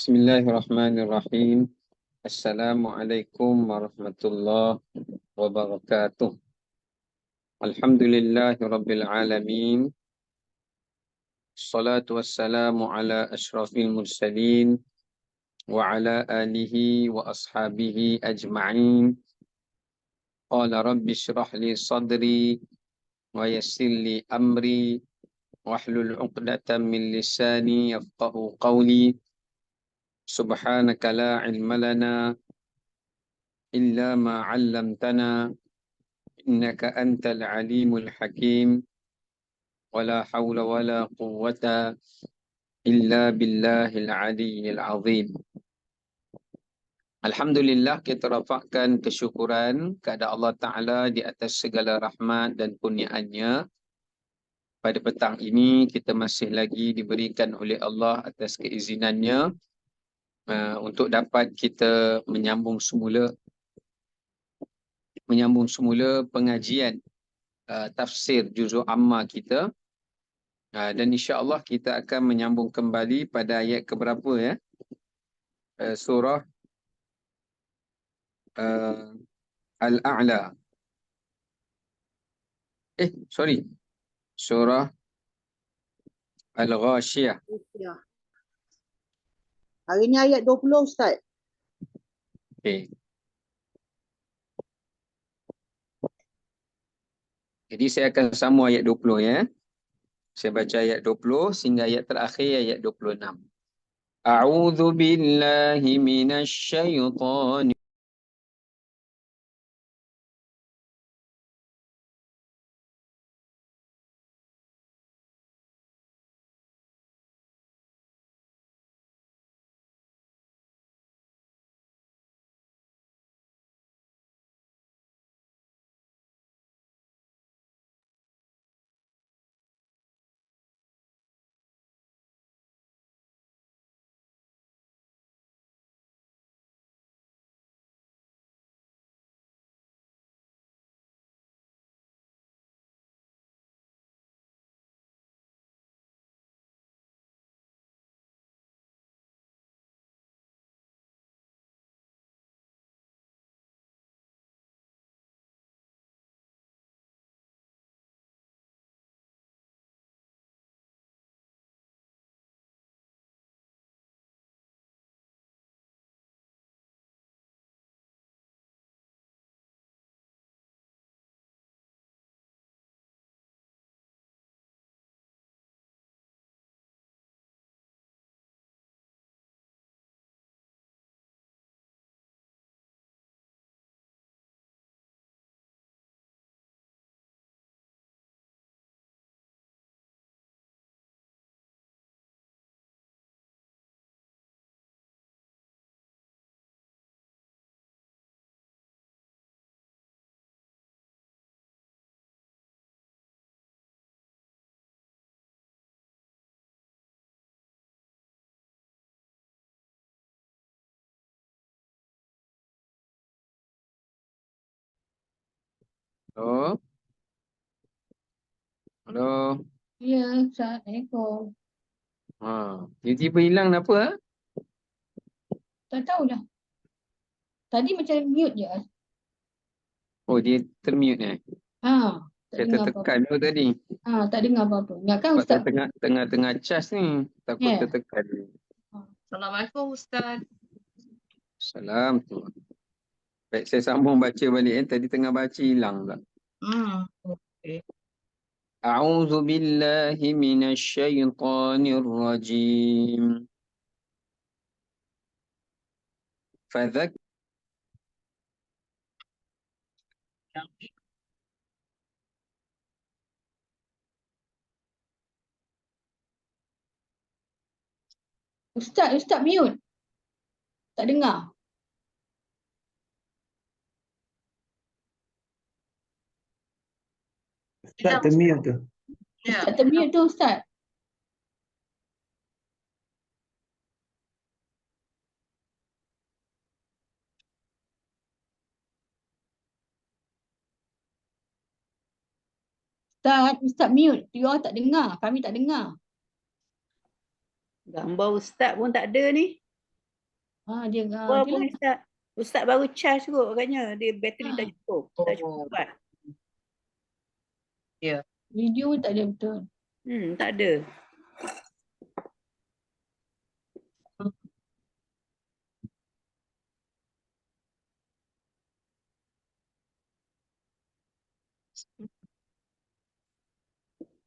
Bismillahirrahmanirrahim. Assalamualaikum warahmatullahi wabarakatuh. Alhamdulillahirabbil alamin. Assalatu wassalamu ala asyrafil mursalin wa ala alihi wa ashabihi ajma'in. Qala rabbi shrah li sadri wa yassir li amri wahlul 'uqdatam min lisani yafqahu qawli. Subhanaka la ilma lana illa ma 'allamtana innaka antal alimul hakim wala haula wala quwwata illa billahil aliyyil azim. Alhamdulillah, kita rafakkan kesyukuran kepada Allah Ta'ala di atas segala rahmat dan kurniaannya. Pada petang ini kita masih lagi diberikan oleh Allah atas keizinannya untuk dapat kita menyambung semula pengajian tafsir juzuk amma kita, dan insya-Allah kita akan menyambung kembali pada ayat keberapa ya? Surah Al-A'la. Surah Al-Ghashiyah. Hari ni ayat 20, Ustaz. Okey. Jadi saya akan sambung ayat 20 ya. Saya baca ayat 20 sehingga ayat terakhir ayat 26. A'udzu billahi minasy syaithanir Halo. Halo. Ya, Assalamualaikum. Tiba-tiba hilang kenapa? Tak tahulah. Tadi macam mute je. Oh, dia termute Tak Saya dengar tertekan apa-apa. tu tadi. Tak dengar apa-apa. Ingatkan Sebab Ustaz. saya tengah cas ni. Takut tertekan. Assalamualaikum Ustaz. Salam tu. Baik, saya sambung baca balik. Tadi tengah baca hilang tak? Okay. A'udzu billahi minasy syaithanir rajim. Fadzak Ustaz mute. Tak dengar. Ustaz termute tu. Ustaz termute tu Ustaz. Ustaz mute. You all tak dengar. Kami tak dengar. Gambar Ustaz pun tak ada ni. Dia Walaupun itulah. Ustaz baru charge kot agaknya. Dia bateri tak cukup. Tak cukup kuat. Video pun tak ada betul. Tak ada.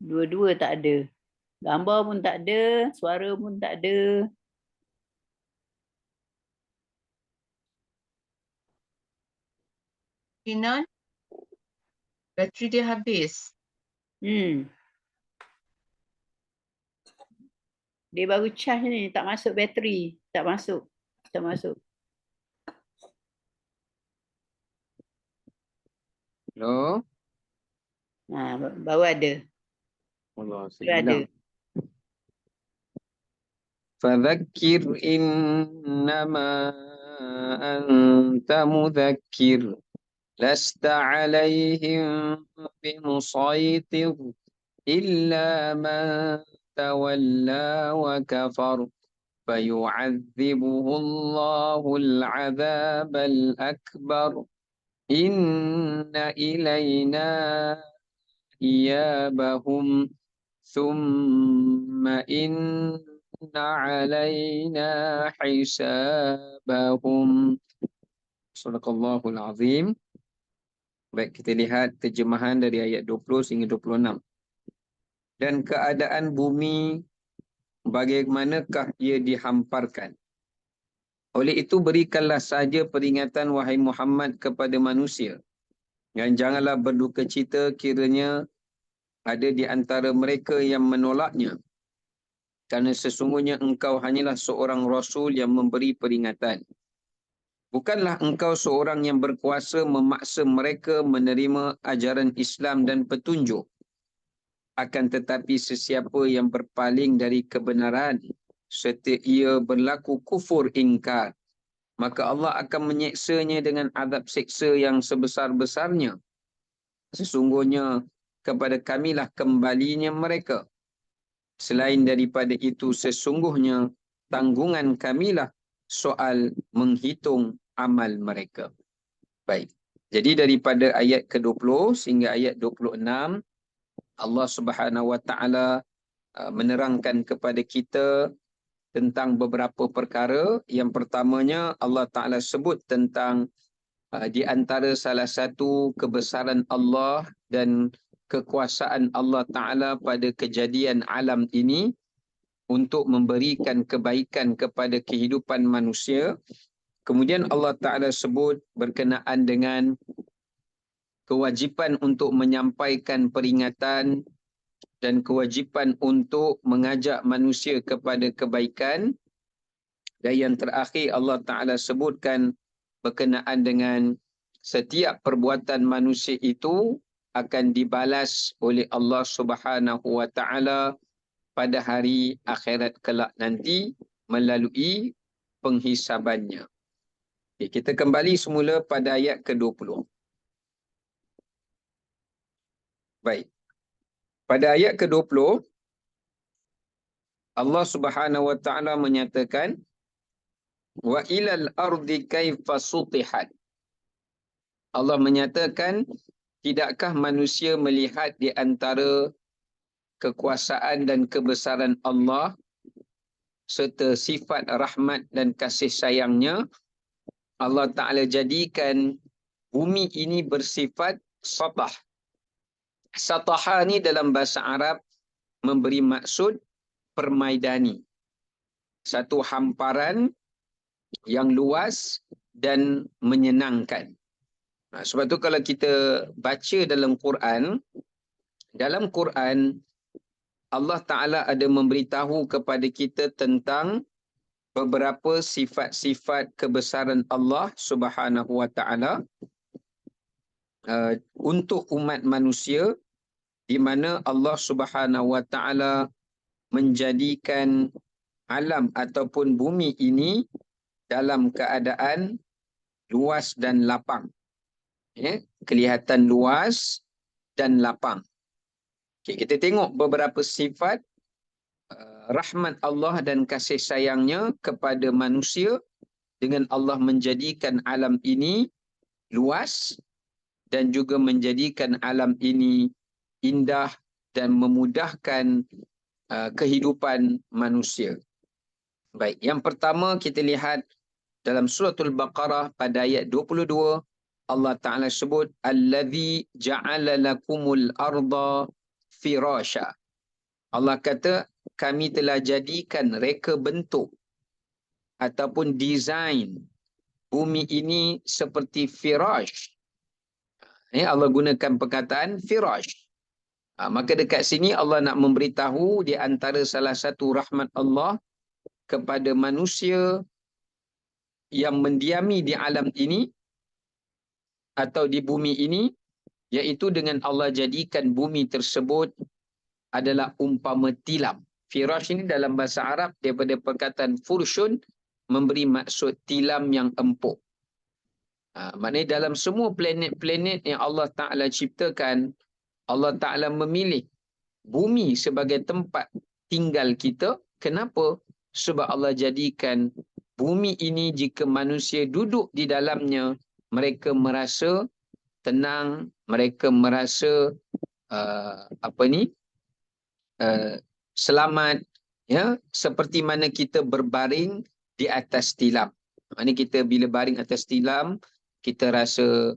Dua-dua tak ada. Gambar pun tak ada. Suara pun tak ada. Sinan, bateri dia habis. Dia baru charge ni. Tak masuk bateri. Tak masuk. Tak masuk. Hello. Baru ada. Allah, Baru saya ada. bilang. Fadzakir innama anta mudzakir. Lasta alaihim bimusaitir. Illa man tawalla wa kafar. فيعذبه الله العذاب الأكبر إن إلينا إيابهم ثم إن علينا حسابهم. Sadaqallahul Azim. Baik, kita lihat terjemahan dari ayat 20 hingga 26. Dan keadaan bumi, bagaimanakah ia dihamparkan? Oleh itu berikanlah saja peringatan wahai Muhammad kepada manusia. Dan janganlah berduka cita kiranya ada di antara mereka yang menolaknya. Kerana sesungguhnya engkau hanyalah seorang Rasul yang memberi peringatan. Bukanlah engkau seorang yang berkuasa memaksa mereka menerima ajaran Islam dan petunjuk. Akan tetapi sesiapa yang berpaling dari kebenaran serta ia berlaku kufur ingkar, maka Allah akan menyeksanya dengan azab seksa yang sebesar-besarnya. Sesungguhnya kepada kamilah kembalinya mereka. Selain daripada itu, sesungguhnya tanggungan kamilah soal menghitung amal mereka. Baik. Jadi daripada ayat ke-20 sehingga ayat 26, Allah Subhanahu Wa Taala menerangkan kepada kita tentang beberapa perkara. Yang pertamanya Allah Ta'ala sebut tentang di antara salah satu kebesaran Allah dan kekuasaan Allah Ta'ala pada kejadian alam ini untuk memberikan kebaikan kepada kehidupan manusia. Kemudian Allah Ta'ala sebut berkenaan dengan kewajipan untuk menyampaikan peringatan dan kewajipan untuk mengajak manusia kepada kebaikan. Dan yang terakhir Allah Ta'ala sebutkan berkenaan dengan setiap perbuatan manusia itu akan dibalas oleh Allah Subhanahu Wa Ta'ala pada hari akhirat kelak nanti melalui penghisabannya. Okay, kita kembali semula pada ayat ke-20. Baik. Pada ayat ke-20, Allah Subhanahu Wa Ta'ala menyatakan, wa ilal ardi kaifa sutihat. Allah menyatakan, tidakkah manusia melihat di antara kekuasaan dan kebesaran Allah serta sifat rahmat dan kasih sayangnya, Allah Ta'ala jadikan bumi ini bersifat satah. Sataha ni dalam bahasa Arab memberi maksud permaidani. Satu hamparan yang luas dan menyenangkan. Sebab tu kalau kita baca dalam Quran Allah Ta'ala ada memberitahu kepada kita tentang beberapa sifat-sifat kebesaran Allah Subhanahu Wa Ta'ala untuk umat manusia, di mana Allah Subhanahu Wa Ta'ala menjadikan alam ataupun bumi ini dalam keadaan luas dan lapang. Ya, kelihatan luas dan lapang. Okay, kita tengok beberapa sifat rahmat Allah dan kasih sayangnya kepada manusia dengan Allah menjadikan alam ini luas dan juga menjadikan alam ini indah dan memudahkan kehidupan manusia. Baik, yang pertama kita lihat dalam suratul Baqarah pada ayat 22, Allah Ta'ala sebut, Allazi ja'ala lakumul arda firasha. Allah kata, kami telah jadikan reka bentuk ataupun desain bumi ini seperti firash. Allah gunakan perkataan firash. Maka dekat sini Allah nak memberitahu di antara salah satu rahmat Allah kepada manusia yang mendiami di alam ini atau di bumi ini, iaitu dengan Allah jadikan bumi tersebut adalah umpama tilam. Firash ini dalam bahasa Arab daripada perkataan furshun memberi maksud tilam yang empuk. Maknanya dalam semua planet-planet yang Allah Ta'ala ciptakan, Allah Ta'ala memilih bumi sebagai tempat tinggal kita. Kenapa? Sebab Allah jadikan bumi ini jika manusia duduk di dalamnya, mereka merasa tenang, mereka merasa selamat, ya, seperti mana kita berbaring di atas tilam. Maknanya kita bila baring atas tilam, kita rasa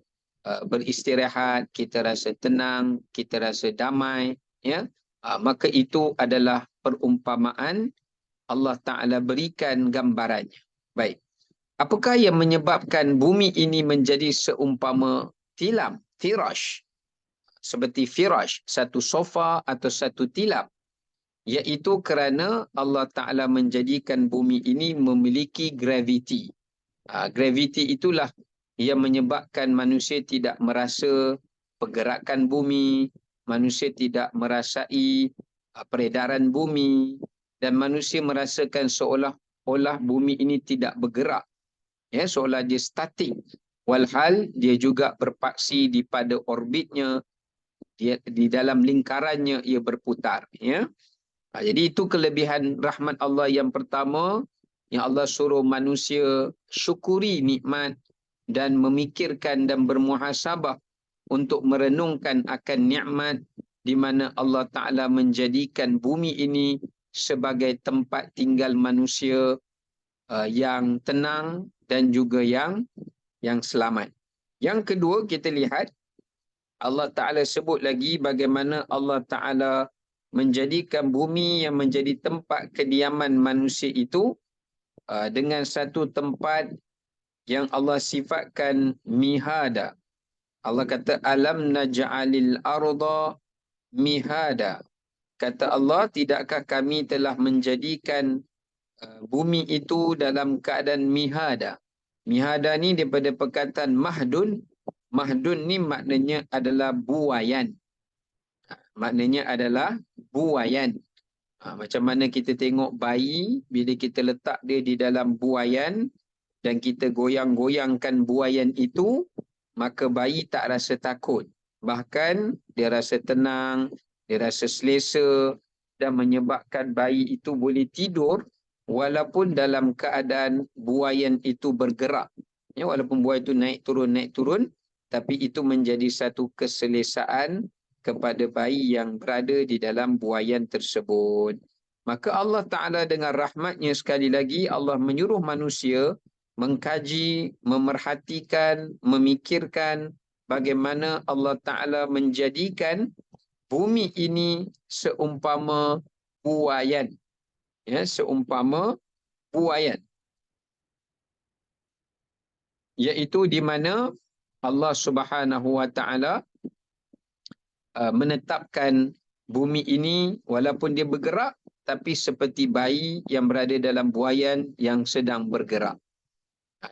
beristirahat, kita rasa tenang, kita rasa damai, ya. Maka itu adalah perumpamaan Allah Ta'ala berikan gambarannya. Baik. Apakah yang menyebabkan bumi ini menjadi seumpama tilam, firash? Seperti firash, satu sofa atau satu tilam. Iaitu kerana Allah Ta'ala menjadikan bumi ini memiliki graviti. Graviti itulah yang menyebabkan manusia tidak merasa pergerakan bumi, manusia tidak merasai peredaran bumi, dan manusia merasakan seolah-olah bumi ini tidak bergerak. Ya, seolah dia statik. Walhal dia juga berpaksi di pada orbitnya, dia di dalam lingkarannya ia berputar, ya. Jadi itu kelebihan rahmat Allah yang pertama, yang Allah suruh manusia syukuri nikmat dan memikirkan dan bermuhasabah untuk merenungkan akan nikmat di mana Allah Ta'ala menjadikan bumi ini sebagai tempat tinggal manusia yang tenang dan juga yang selamat. Yang kedua, kita lihat Allah Ta'ala sebut lagi bagaimana Allah Ta'ala menjadikan bumi yang menjadi tempat kediaman manusia itu dengan satu tempat yang Allah sifatkan mihada. Allah kata, alam naj'alil arda mihada. Kata Allah, tidakkah kami telah menjadikan bumi itu dalam keadaan mihada. Mihada ni daripada perkataan mahdun. Mahdun ni maknanya adalah buaian. Maknanya adalah buaian. Macam mana kita tengok bayi, bila kita letak dia di dalam buaian dan kita goyang-goyangkan buaian itu, maka bayi tak rasa takut. Bahkan dia rasa tenang, dia rasa selesa dan menyebabkan bayi itu boleh tidur walaupun dalam keadaan buaian itu bergerak. Ya, walaupun buaian itu naik turun, tapi itu menjadi satu keselesaan kepada bayi yang berada di dalam buaian tersebut. Maka Allah Ta'ala dengan rahmatnya sekali lagi, Allah menyuruh manusia mengkaji, memerhatikan, memikirkan bagaimana Allah Ta'ala menjadikan bumi ini seumpama buaian. Ya, seumpama buaian. Iaitu di mana Allah Subhanahu Wa Ta'ala menetapkan bumi ini walaupun dia bergerak, tapi seperti bayi yang berada dalam buaian yang sedang bergerak.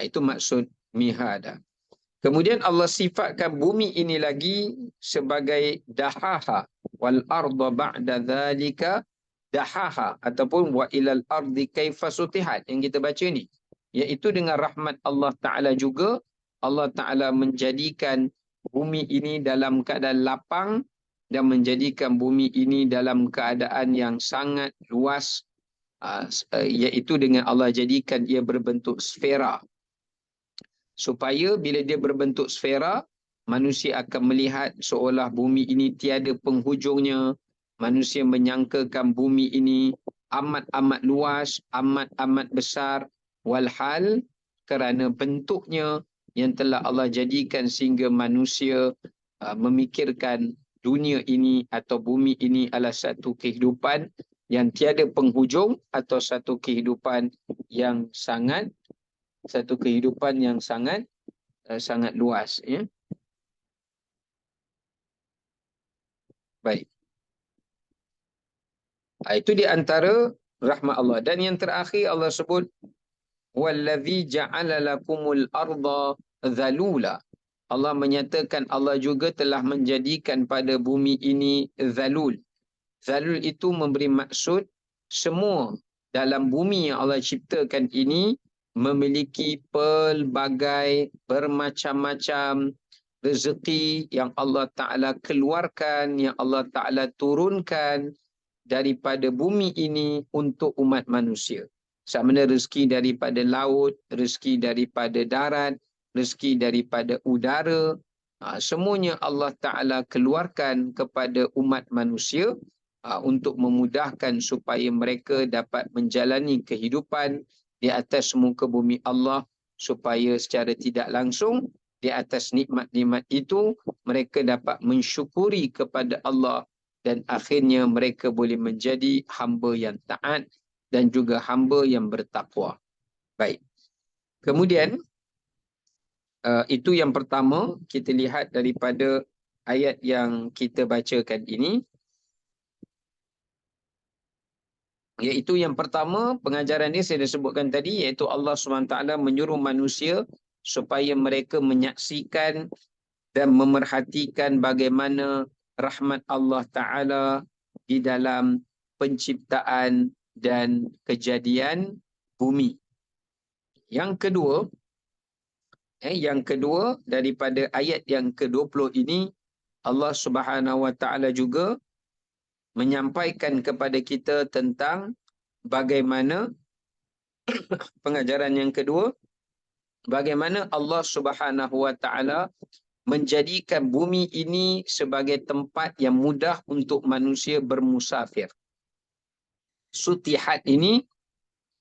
Itu maksud mihada. Kemudian Allah sifatkan bumi ini lagi sebagai dahaha, wal arda ba'da dzalika dahaha, ataupun wa ilal ardi kaifa sutihat yang kita baca ni, iaitu dengan rahmat Allah Ta'ala juga Allah Ta'ala menjadikan bumi ini dalam keadaan lapang dan menjadikan bumi ini dalam keadaan yang sangat luas, iaitu dengan Allah jadikan ia berbentuk sfera. supaya bila dia berbentuk sfera, manusia akan melihat seolah bumi ini tiada penghujungnya. Manusia menyangkakan bumi ini amat-amat luas, amat-amat besar, walhal kerana bentuknya yang telah Allah jadikan sehingga manusia memikirkan dunia ini atau bumi ini adalah satu kehidupan yang tiada penghujung atau satu kehidupan yang sangat sangat luas, ya. Baik. Itu di antara rahmat Allah. Dan yang terakhir Allah sebut wallazi ja'ala lakumul arda zalula. Allah menyatakan Allah juga telah menjadikan pada bumi ini zalul. Zalul itu memberi maksud semua dalam bumi yang Allah ciptakan ini memiliki pelbagai bermacam-macam rezeki yang Allah Ta'ala keluarkan, yang Allah Ta'ala turunkan daripada bumi ini untuk umat manusia. Sama ada rezeki daripada laut, rezeki daripada darat, rezeki daripada udara, semuanya Allah Ta'ala keluarkan kepada umat manusia untuk memudahkan supaya mereka dapat menjalani kehidupan di atas muka bumi Allah, supaya secara tidak langsung di atas nikmat-nikmat itu mereka dapat mensyukuri kepada Allah dan akhirnya mereka boleh menjadi hamba yang taat dan juga hamba yang bertakwa. Baik. Kemudian itu yang pertama kita lihat daripada ayat yang kita bacakan ini. Iaitu yang pertama, pengajaran ini saya dah sebutkan tadi, iaitu Allah SWT menyuruh manusia supaya mereka menyaksikan dan memerhatikan bagaimana rahmat Allah Ta'ala di dalam penciptaan dan kejadian bumi. Yang kedua daripada ayat yang ke-20 ini, Allah Subhanahu Wa Ta'ala juga menyampaikan kepada kita tentang bagaimana pengajaran yang kedua, bagaimana Allah Subhanahu Wa Ta'ala menjadikan bumi ini sebagai tempat yang mudah untuk manusia bermusafir. Sutihat ini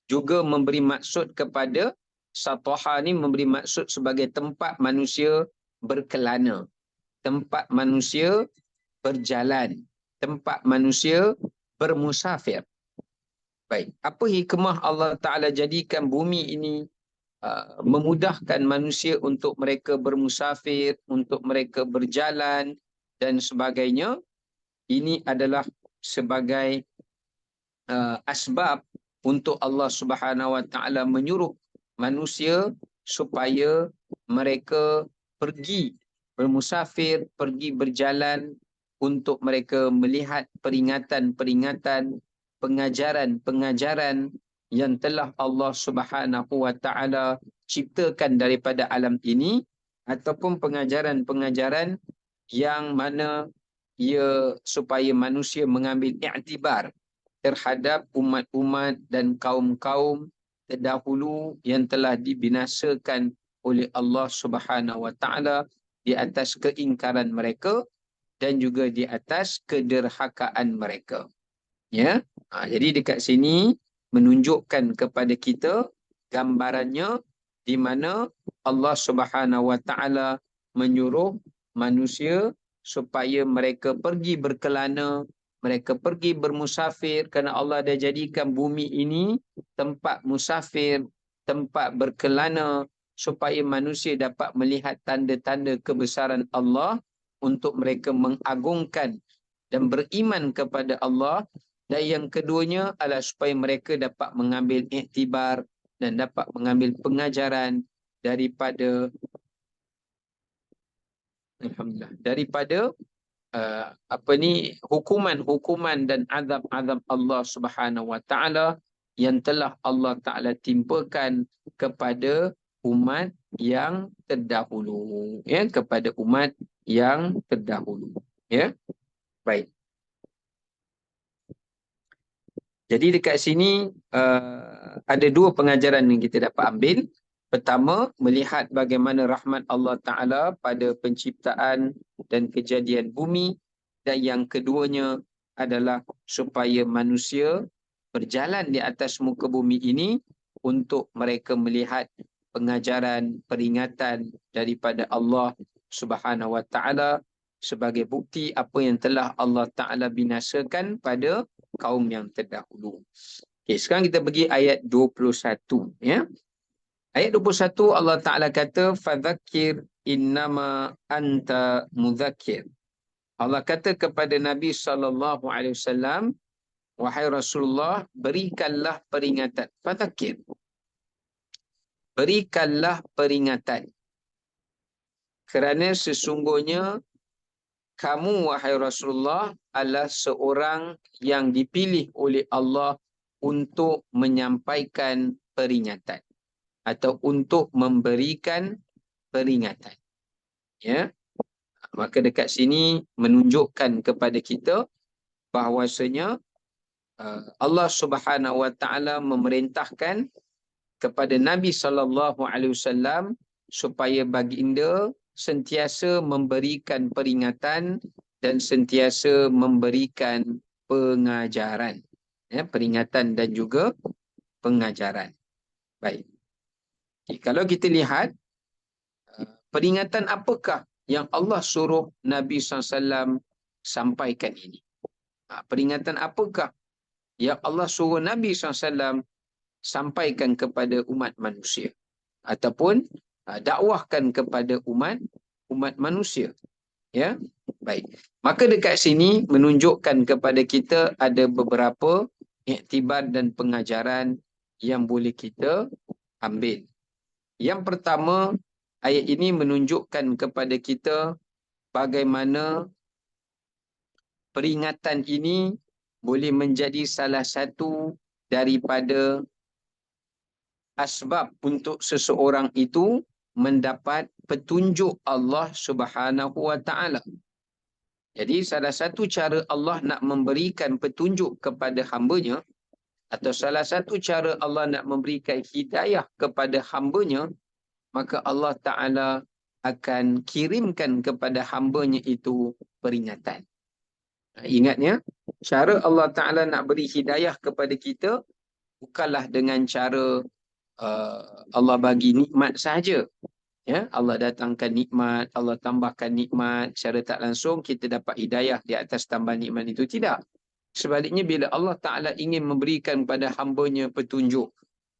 juga memberi maksud kepada satoha ini memberi maksud sebagai tempat manusia berkelana, tempat manusia berjalan, tempat manusia bermusafir. Baik, apa hikmah Allah Ta'ala jadikan bumi ini memudahkan manusia untuk mereka bermusafir, untuk mereka berjalan dan sebagainya? Ini adalah sebagai asbab untuk Allah Subhanahu Wa Ta'ala menyuruh manusia supaya mereka pergi bermusafir, pergi berjalan untuk mereka melihat peringatan-peringatan, pengajaran-pengajaran yang telah Allah Subhanahu Wa Ta'ala ciptakan daripada alam ini, ataupun pengajaran-pengajaran yang mana ia supaya manusia mengambil iktibar terhadap umat-umat dan kaum-kaum terdahulu yang telah dibinasakan oleh Allah Subhanahu Wa Ta'ala di atas keingkaran mereka dan juga di atas kederhakaan mereka. Ya, jadi dekat sini menunjukkan kepada kita gambarannya di mana Allah Subhanahu Wa Ta'ala menyuruh manusia supaya mereka pergi berkelana, mereka pergi bermusafir, kerana Allah dah jadikan bumi ini tempat musafir, tempat berkelana, supaya manusia dapat melihat tanda-tanda kebesaran Allah untuk mereka mengagungkan dan beriman kepada Allah. Dan yang keduanya adalah supaya mereka dapat mengambil iktibar dan dapat mengambil pengajaran daripada hukuman-hukuman dan azab-azab Allah Subhanahu Wa Ta'ala yang telah Allah Ta'ala timpakan kepada umat yang terdahulu, ya, kepada umat yang terdahulu, ya. Baik. Jadi dekat sini ada dua pengajaran yang kita dapat ambil. Pertama, melihat bagaimana rahmat Allah Ta'ala pada penciptaan dan kejadian bumi. Dan yang keduanya adalah supaya manusia berjalan di atas muka bumi ini untuk mereka melihat pengajaran, peringatan daripada Allah Subhanahu Wa Ta'ala sebagai bukti apa yang telah Allah Ta'ala binasakan pada kaum yang terdahulu. Okay, sekarang kita pergi ayat 21. Ya. Ayat 21 Allah Ta'ala kata, fadzakir innama anta mudzakir. Allah kata kepada Nabi SAW, wahai Rasulullah, berikanlah peringatan. Fadzakir. Berikanlah peringatan. Kerana sesungguhnya kamu, wahai Rasulullah, adalah seorang yang dipilih oleh Allah untuk menyampaikan peringatan atau untuk memberikan peringatan. Ya. Maka dekat sini menunjukkan kepada kita bahawasanya Allah Subhanahu Wa Ta'ala memerintahkan kepada Nabi SAW supaya baginda sentiasa memberikan peringatan dan sentiasa memberikan pengajaran. Ya, peringatan dan juga pengajaran. Baik. Kalau kita lihat, peringatan apakah yang Allah suruh Nabi SAW sampaikan ini? Peringatan apakah yang Allah suruh Nabi SAW sampaikan kepada umat manusia? Ataupun dakwahkan kepada umat manusia. Ya, baik. Maka dekat sini menunjukkan kepada kita ada beberapa iktibar dan pengajaran yang boleh kita ambil. Yang pertama, ayat ini menunjukkan kepada kita bagaimana peringatan ini boleh menjadi salah satu daripada asbab untuk seseorang itu mendapat petunjuk Allah Subhanahu Wa Ta'ala. Jadi salah satu cara Allah nak memberikan petunjuk kepada hamba-Nya, atau salah satu cara Allah nak memberikan hidayah kepada hamba-Nya, maka Allah Ta'ala akan kirimkan kepada hamba-Nya itu peringatan. Ingatnya, cara Allah Ta'ala nak beri hidayah kepada kita bukanlah dengan cara Allah bagi nikmat sahaja. Ya, Allah datangkan nikmat, Allah tambahkan nikmat, secara tak langsung kita dapat hidayah di atas tambah nikmat itu. Tidak. Sebaliknya, bila Allah Ta'ala ingin memberikan kepada hamba-Nya petunjuk,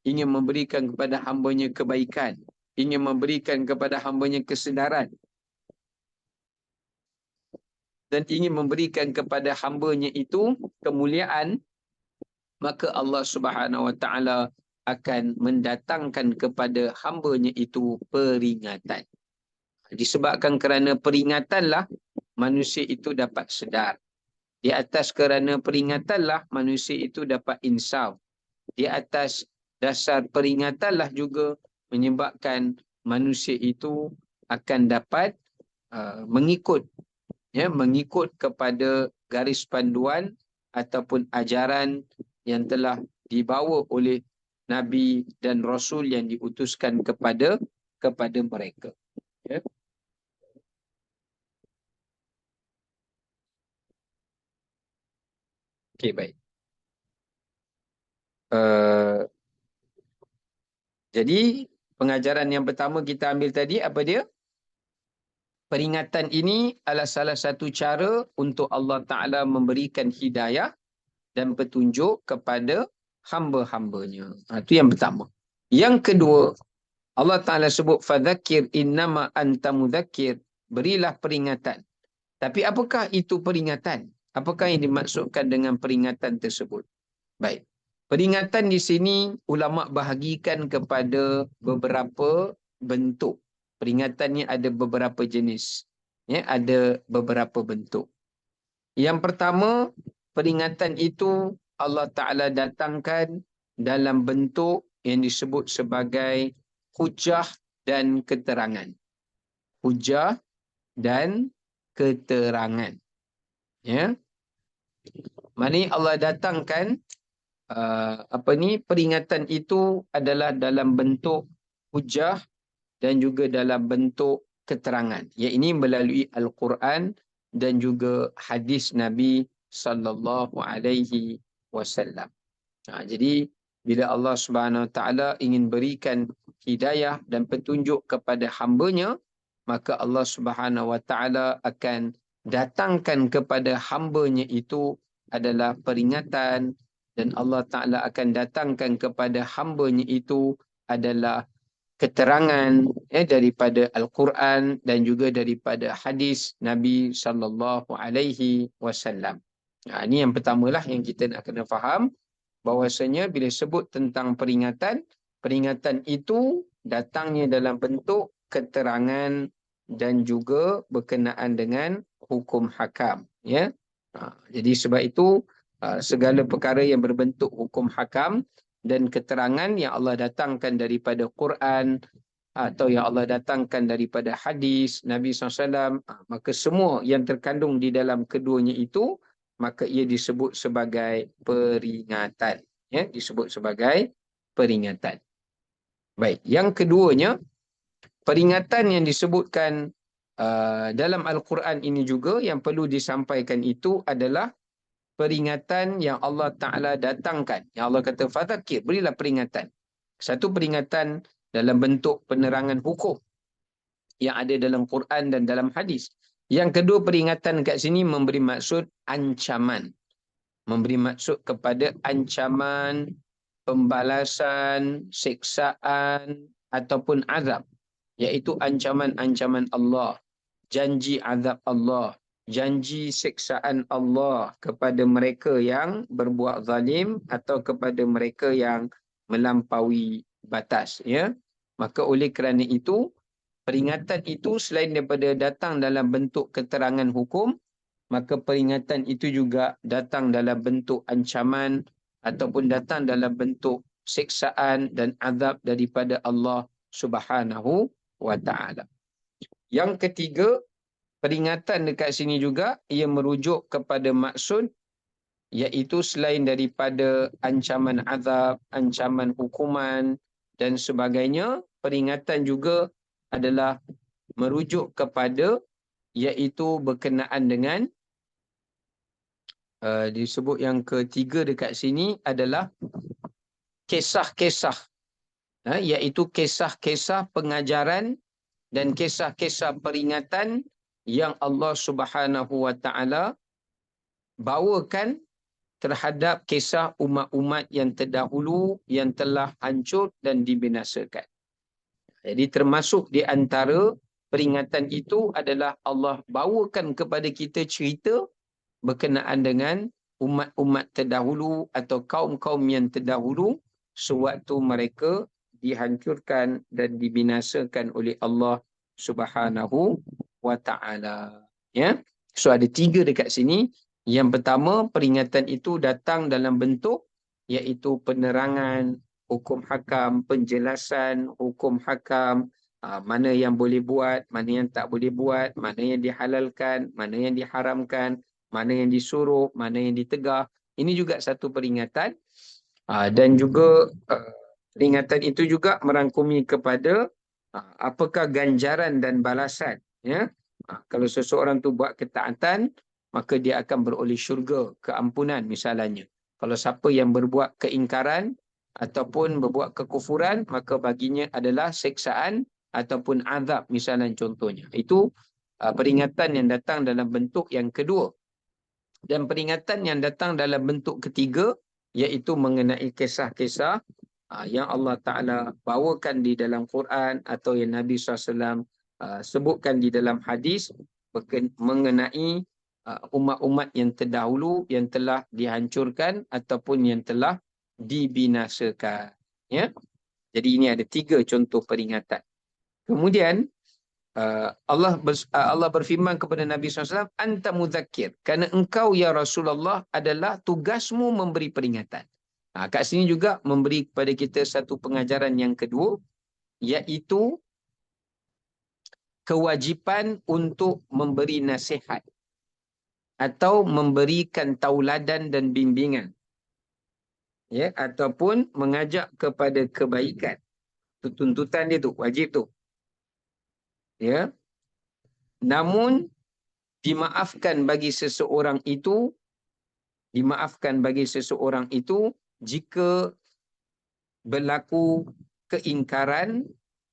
ingin memberikan kepada hamba-Nya kebaikan, ingin memberikan kepada hamba-Nya kesedaran, dan ingin memberikan kepada hamba-Nya itu kemuliaan, maka Allah Subhanahu Wa Ta'ala akan mendatangkan kepada hamba-Nya itu peringatan. Disebabkan kerana peringatanlah manusia itu dapat sedar. Di atas kerana peringatanlah manusia itu dapat insaf. Di atas dasar peringatanlah juga menyebabkan manusia itu akan dapat mengikut kepada garis panduan ataupun ajaran yang telah dibawa oleh Nabi dan Rasul yang diutuskan kepada mereka. Ya. Okey, baik. Jadi pengajaran yang pertama kita ambil tadi apa dia? Peringatan ini adalah salah satu cara untuk Allah Ta'ala memberikan hidayah dan petunjuk kepada hamba-hambanya. Itu yang pertama. Yang kedua, Allah Ta'ala sebut fadzakir innama anta mudzakir, berilah peringatan. Tapi apakah itu peringatan? Apakah yang dimaksudkan dengan peringatan tersebut? Baik. Peringatan di sini ulama bahagikan kepada beberapa bentuk. Peringatannya ada beberapa jenis. Ya, ada beberapa bentuk. Yang pertama, peringatan itu Allah Ta'ala datangkan dalam bentuk yang disebut sebagai hujah dan keterangan. Hujah dan keterangan. Ya. Maknanya Allah datangkan peringatan itu adalah dalam bentuk hujah dan juga dalam bentuk keterangan. Ia ini melalui Al-Quran dan juga hadis Nabi sallallahu alaihi wasallam. Jadi bila Allah Subhanahu Wa Taala ingin berikan hidayah dan petunjuk kepada hamba-Nya, maka Allah Subhanahu Wa Taala akan datangkan kepada hamba-Nya itu adalah peringatan, dan Allah Taala akan datangkan kepada hamba-Nya itu adalah keterangan daripada Al-Quran dan juga daripada hadis Nabi sallallahu alaihi wasallam. Ini yang pertamalah yang kita nak kena faham, bahwasanya bila sebut tentang peringatan, peringatan itu datangnya dalam bentuk keterangan dan juga berkenaan dengan hukum hakam. Ya, jadi sebab itu segala perkara yang berbentuk hukum hakam dan keterangan yang Allah datangkan daripada Quran atau yang Allah datangkan daripada hadis Nabi SAW, maka semua yang terkandung di dalam keduanya itu, maka ia disebut sebagai peringatan. Ya, disebut sebagai peringatan. Baik, yang keduanya, peringatan yang disebutkan dalam Al-Quran ini juga yang perlu disampaikan itu adalah peringatan yang Allah Ta'ala datangkan. Yang Allah kata, fadzakir, berilah peringatan. Satu peringatan dalam bentuk penerangan hukum yang ada dalam Quran dan dalam hadis. Yang kedua, peringatan kat sini memberi maksud ancaman. Memberi maksud kepada ancaman, pembalasan, siksaan ataupun azab. Iaitu ancaman-ancaman Allah. Janji azab Allah. Janji siksaan Allah kepada mereka yang berbuat zalim atau kepada mereka yang melampaui batas. Ya, maka oleh kerana itu, peringatan itu selain daripada datang dalam bentuk keterangan hukum, maka peringatan itu juga datang dalam bentuk ancaman ataupun datang dalam bentuk siksaan dan azab daripada Allah Subhanahu wa Ta'ala. Yang ketiga, peringatan dekat sini juga ia merujuk kepada maksud, iaitu selain daripada ancaman azab, ancaman hukuman dan sebagainya, peringatan juga adalah merujuk kepada, iaitu berkenaan dengan disebut yang ketiga dekat sini adalah kisah-kisah, iaitu kisah-kisah pengajaran dan kisah-kisah peringatan yang Allah Subhanahu wa Ta'ala bawakan terhadap kisah umat-umat yang terdahulu yang telah hancur dan dibinasakan. Jadi termasuk di antara peringatan itu adalah Allah bawakan kepada kita cerita berkenaan dengan umat-umat terdahulu atau kaum-kaum yang terdahulu sewaktu mereka dihancurkan dan dibinasakan oleh Allah Subhanahu wa Ta'ala. Ya. So ada tiga dekat sini. Yang pertama, peringatan itu datang dalam bentuk iaitu penerangan hukum hakam, penjelasan hukum hakam, mana yang boleh buat, mana yang tak boleh buat, mana yang dihalalkan, mana yang diharamkan, mana yang disuruh, mana yang ditegah. Ini juga satu peringatan. Dan juga peringatan itu juga merangkumi kepada apakah ganjaran dan balasan. Ya? Kalau seseorang tu buat ketaatan, maka dia akan beroleh syurga, keampunan misalnya. Kalau siapa yang berbuat keingkaran ataupun berbuat kekufuran, maka baginya adalah siksaan ataupun azab misalnya contohnya. Itu peringatan yang datang dalam bentuk yang kedua. Dan peringatan yang datang dalam bentuk ketiga, iaitu mengenai kisah-kisah yang Allah Ta'ala bawakan di dalam Quran atau yang Nabi SAW sebutkan di dalam hadis mengenai umat-umat yang terdahulu yang telah dihancurkan ataupun yang telah dibinasakan. Ya? Jadi ini ada tiga contoh peringatan. Kemudian Allah berfirman kepada Nabi SAW, anta mudzakir, kerana engkau ya Rasulullah adalah tugasmu memberi peringatan. Kat sini juga memberi kepada kita satu pengajaran yang kedua, iaitu kewajipan untuk memberi nasihat atau memberikan tauladan dan bimbingan, ya, ataupun mengajak kepada kebaikan. tuntutan dia tu, wajib tu. Ya. Namun dimaafkan bagi seseorang itu jika berlaku keingkaran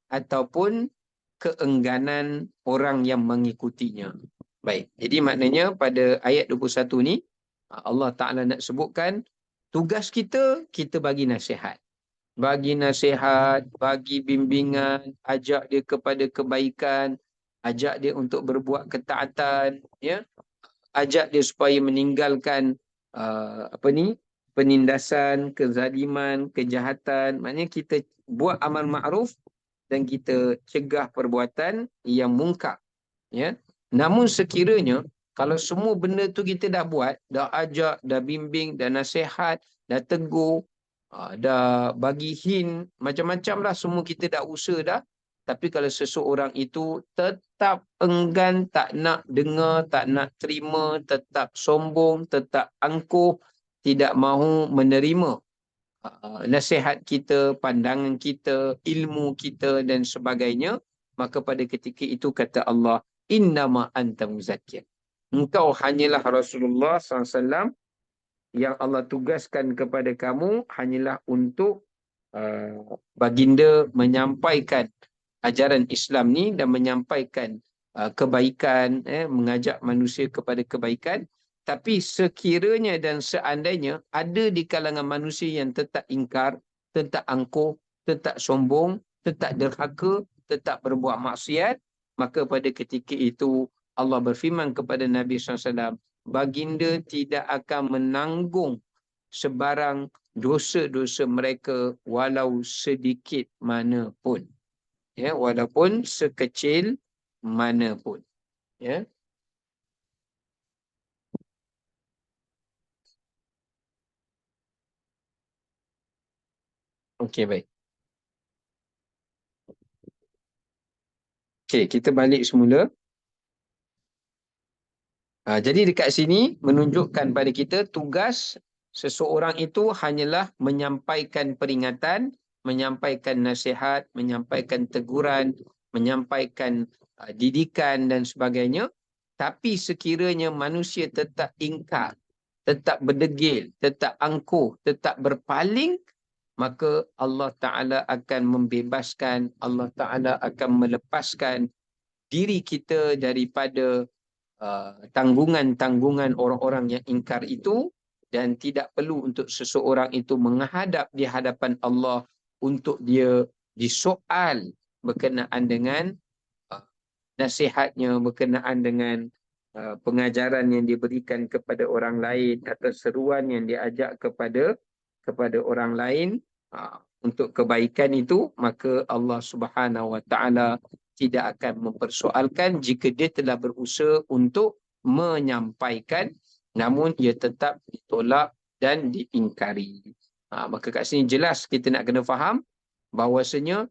ataupun keengganan orang yang mengikutinya. Baik. Jadi maknanya pada ayat 21 ni Allah Ta'ala nak sebutkan tugas kita bagi nasihat. Bagi nasihat, bagi bimbingan, ajak dia kepada kebaikan, ajak dia untuk berbuat ketaatan, ya. Ajak dia supaya meninggalkan penindasan, kezaliman, kejahatan. Maknanya kita buat amal ma'ruf dan kita cegah perbuatan yang mungkar, ya. Namun sekiranya kalau semua benda tu kita dah buat, dah ajak, dah bimbing, dah nasihat, dah tegur, dah bagi hint, macam-macam lah semua kita dah usaha dah. Tapi kalau seseorang itu tetap enggan, tak nak dengar, tak nak terima, tetap sombong, tetap angkuh, tidak mahu menerima nasihat kita, pandangan kita, ilmu kita dan sebagainya, maka pada ketika itu kata Allah, innama anta muzakkir. Engkau hanyalah Rasulullah SAW yang Allah tugaskan kepada kamu hanyalah untuk baginda menyampaikan ajaran Islam ni dan menyampaikan kebaikan, mengajak manusia kepada kebaikan. Tapi sekiranya dan seandainya ada di kalangan manusia yang tetap ingkar, tetap angkuh, tetap sombong, tetap derhaka, tetap berbuat maksiat, maka pada ketika itu Allah berfirman kepada Nabi SAW, baginda tidak akan menanggung sebarang dosa-dosa mereka walau sedikit mana pun. Ya, walaupun sekecil mana pun. Ya. Okey, baik. Okey, kita balik semula. Jadi dekat sini menunjukkan pada kita tugas seseorang itu hanyalah menyampaikan peringatan, menyampaikan nasihat, menyampaikan teguran, menyampaikan didikan dan sebagainya. Tapi sekiranya manusia tetap ingkar, tetap berdegil, tetap angkuh, tetap berpaling, maka Allah Ta'ala akan membebaskan, Allah Ta'ala akan melepaskan diri kita daripada tanggungan-tanggungan orang-orang yang ingkar itu, dan tidak perlu untuk seseorang itu menghadap di hadapan Allah untuk dia disoal berkenaan dengan nasihatnya, berkenaan dengan pengajaran yang diberikan kepada orang lain atau seruan yang diajak kepada orang lain untuk kebaikan itu, maka Allah Subhanahu Wa Taala tidak akan mempersoalkan jika dia telah berusaha untuk menyampaikan namun ia tetap ditolak dan diingkari. Maka kat sini jelas kita nak kena faham bahawasanya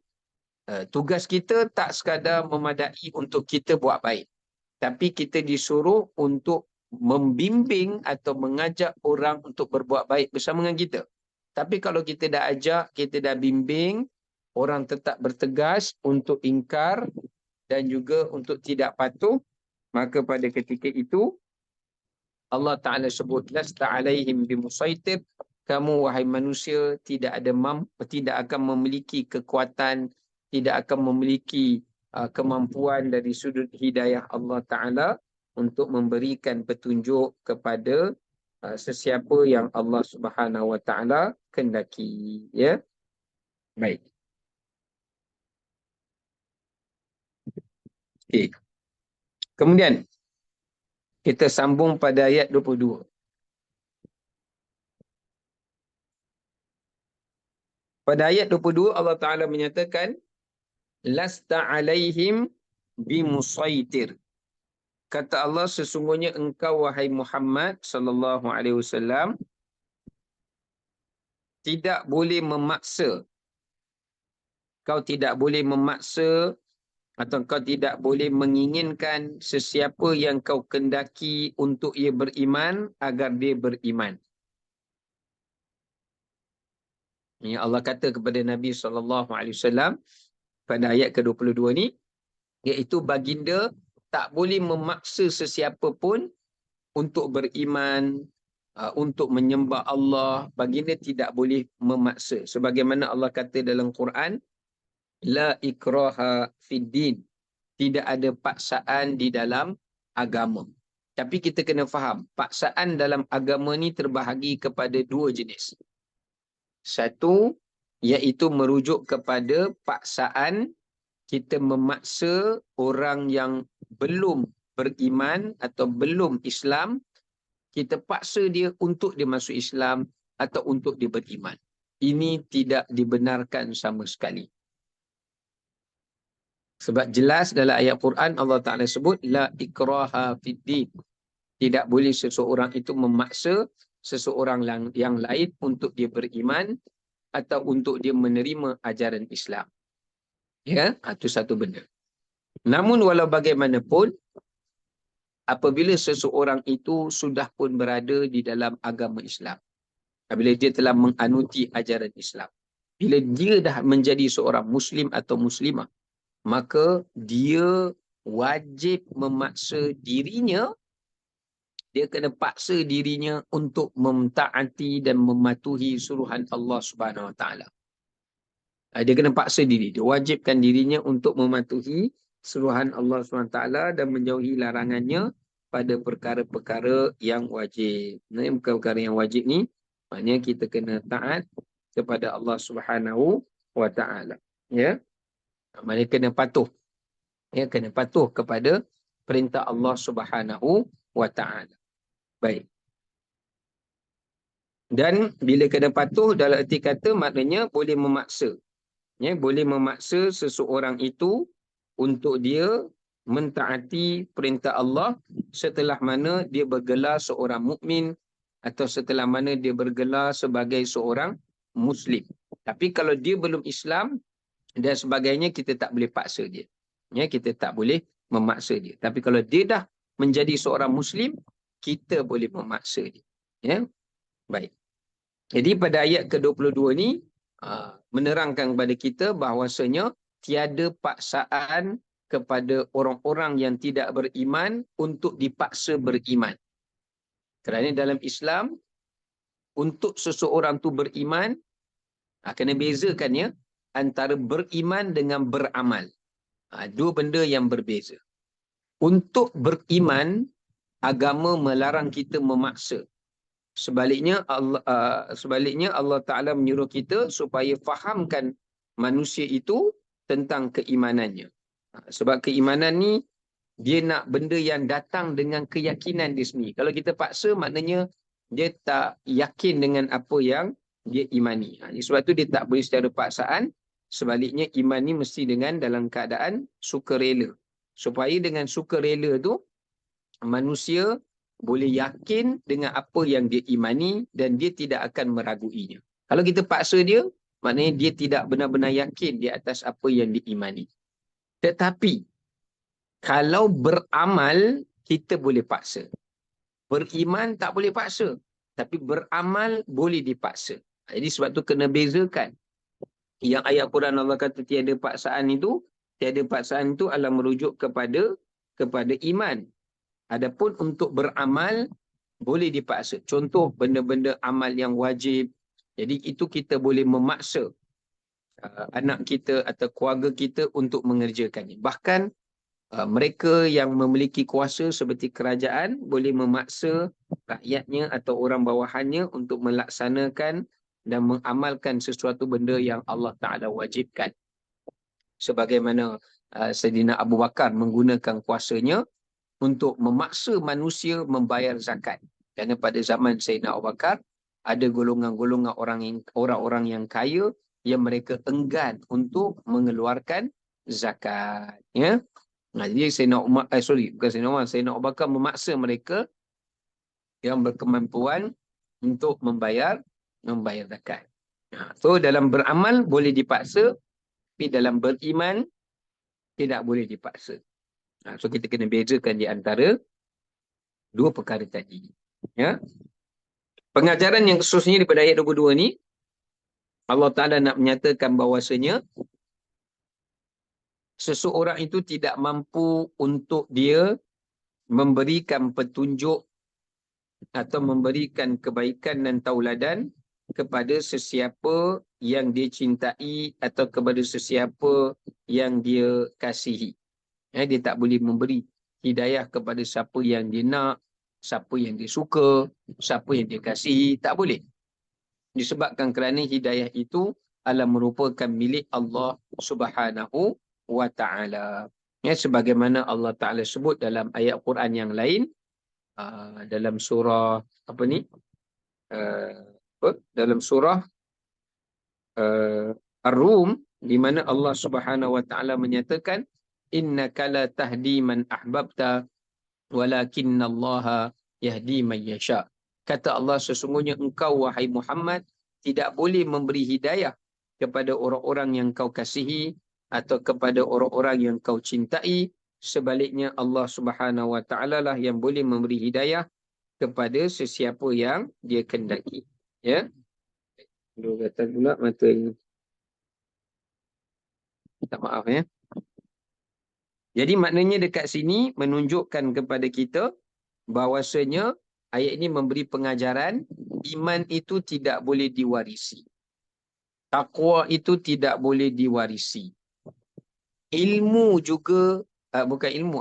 tugas kita tak sekadar memadai untuk kita buat baik, tapi kita disuruh untuk membimbing atau mengajak orang untuk berbuat baik bersama dengan kita. Tapi kalau kita dah ajak, kita dah bimbing, orang tetap bertegas untuk ingkar dan juga untuk tidak patuh, maka pada ketika itu Allah Ta'ala sebut, lasta alaihim bimusaitir, kamu wahai manusia tidak akan memiliki kekuatan, tidak akan memiliki kemampuan dari sudut hidayah Allah Ta'ala untuk memberikan petunjuk kepada sesiapa yang Allah Subhanahu Wa Ta'ala kendaki. Ya, baik. Okay. Kemudian kita sambung pada ayat 22. Pada ayat 22 Allah Ta'ala menyatakan, lasta alaihim bimusaitir. Kata Allah, sesungguhnya engkau wahai Muhammad sallallahu alaihi wasallam tidak boleh memaksa. Kau tidak boleh memaksa atau kau tidak boleh menginginkan sesiapa yang kau kendaki untuk ia beriman agar dia beriman. Yang Allah kata kepada Nabi SAW pada ayat ke-22 ni, iaitu baginda tak boleh memaksa sesiapa pun untuk beriman, untuk menyembah Allah. Baginda tidak boleh memaksa. Sebagaimana Allah kata dalam Quran, la ikraha fid din. Tidak ada paksaan di dalam agama. Tapi kita kena faham, paksaan dalam agama ni terbahagi kepada dua jenis. Satu, iaitu merujuk kepada paksaan kita memaksa orang yang belum beriman atau belum Islam, kita paksa dia untuk dia masuk Islam atau untuk dia beriman. Ini tidak dibenarkan sama sekali. Sebab jelas dalam ayat Quran Allah Ta'ala sebut, la ikraha fid din. Tidak boleh seseorang itu memaksa seseorang yang lain untuk dia beriman atau untuk dia menerima ajaran Islam. Ya, itu satu benda. Namun walau bagaimanapun, apabila seseorang itu sudah pun berada di dalam agama Islam, bila dia telah menganuti ajaran Islam, bila dia dah menjadi seorang Muslim atau Muslimah, maka dia wajib memaksa dirinya, dia kena paksa dirinya untuk mentaati dan mematuhi suruhan Allah Subhanahu Wa Taala. Dia kena paksa diri, dia wajibkan dirinya untuk mematuhi suruhan Allah Subhanahu Wa Taala dan menjauhi larangannya pada perkara-perkara yang wajib. Nah, perkara yang wajib ni, maknanya kita kena taat kepada Allah Subhanahu Wa Taala. Ya, maknanya kena patuh. Ya, kena patuh kepada perintah Allah Subhanahu Wa Taala. Baik. Dan bila kena patuh dalam erti kata maknanya boleh memaksa. Ya, boleh memaksa seseorang itu untuk dia mentaati perintah Allah setelah mana dia bergelar seorang mukmin atau setelah mana dia bergelar sebagai seorang Muslim. Tapi kalau dia belum Islam dan sebagainya, kita tak boleh paksa dia. Ya, kita tak boleh memaksa dia. Tapi kalau dia dah menjadi seorang Muslim, kita boleh memaksa dia. Ya, baik. Jadi pada ayat ke-22 ni menerangkan kepada kita bahawasanya tiada paksaan kepada orang-orang yang tidak beriman untuk dipaksa beriman. Kerana dalam Islam, untuk seseorang tu beriman, kena bezakan ya antara beriman dengan beramal. Dua benda yang berbeza. Untuk beriman, agama melarang kita memaksa. Sebaliknya Allah Ta'ala menyuruh kita supaya fahamkan manusia itu tentang keimanannya. Sebab keimanan ni, dia nak benda yang datang dengan keyakinan dia sendiri. Kalau kita paksa, maknanya dia tak yakin dengan apa yang dia imani. Sebab tu dia tak boleh secara paksaan. Sebaliknya iman ni mesti dengan dalam keadaan sukarela. Supaya dengan sukarela tu, manusia boleh yakin dengan apa yang dia imani dan dia tidak akan meraguinya. Kalau kita paksa dia, maknanya dia tidak benar-benar yakin di atas apa yang diimani. Tetapi, kalau beramal, kita boleh paksa. Beriman tak boleh paksa. Tapi beramal boleh dipaksa. Jadi sebab tu kena bezakan. Yang ayat Quran Allah kata tiada paksaan itu adalah merujuk kepada iman. Adapun untuk beramal, boleh dipaksa. Contoh benda-benda amal yang wajib. Jadi itu kita boleh memaksa anak kita atau keluarga kita untuk mengerjakannya. Bahkan mereka yang memiliki kuasa seperti kerajaan boleh memaksa rakyatnya atau orang bawahannya untuk melaksanakan dan mengamalkan sesuatu benda yang Allah Ta'ala wajibkan. Sebagaimana Sayyidina Abu Bakar menggunakan kuasanya untuk memaksa manusia membayar zakat. Kerana pada zaman Sayyidina Abu Bakar, ada golongan-golongan orang-orang yang kaya yang mereka enggan untuk mengeluarkan zakat. Ya? Jadi Sayyidina Abu Bakar memaksa mereka yang berkemampuan untuk membayar zakat. So dalam beramal boleh dipaksa, tapi dalam beriman tidak boleh dipaksa. So kita kena bezakan di antara dua perkara tadi. Ya. Pengajaran yang khususnya daripada ayat 22 ni, Allah Ta'ala nak menyatakan bahawasanya seseorang itu tidak mampu untuk dia memberikan petunjuk atau memberikan kebaikan dan tauladan kepada sesiapa yang dia cintai atau kepada sesiapa yang dia kasihi. Dia tak boleh memberi hidayah kepada siapa yang dia nak, siapa yang dia suka, siapa yang dia kasihi, tak boleh. Disebabkan kerana hidayah itu adalah merupakan milik Allah Subhanahu wa Ta'ala. Sebagaimana Allah Ta'ala sebut dalam ayat Quran yang lain, dalam surah dalam surah Ar-Rum, di mana Allah Subhanahu wa Ta'ala menyatakan, innaka la tahdi man ahbabta walakinnallaha yahdi man yasha. Kata Allah, sesungguhnya engkau wahai Muhammad tidak boleh memberi hidayah kepada orang-orang yang kau kasihi atau kepada orang-orang yang kau cintai. Sebaliknya Allah Subhanahu wa Ta'ala lah yang boleh memberi hidayah kepada sesiapa yang dia kendaki. Ya. Dua kata pula mata ini. Tak maaf ya. Jadi maknanya dekat sini menunjukkan kepada kita bahawasanya ayat ini memberi pengajaran iman itu tidak boleh diwarisi. Taqwa itu tidak boleh diwarisi. Ilmu juga, bukan ilmu,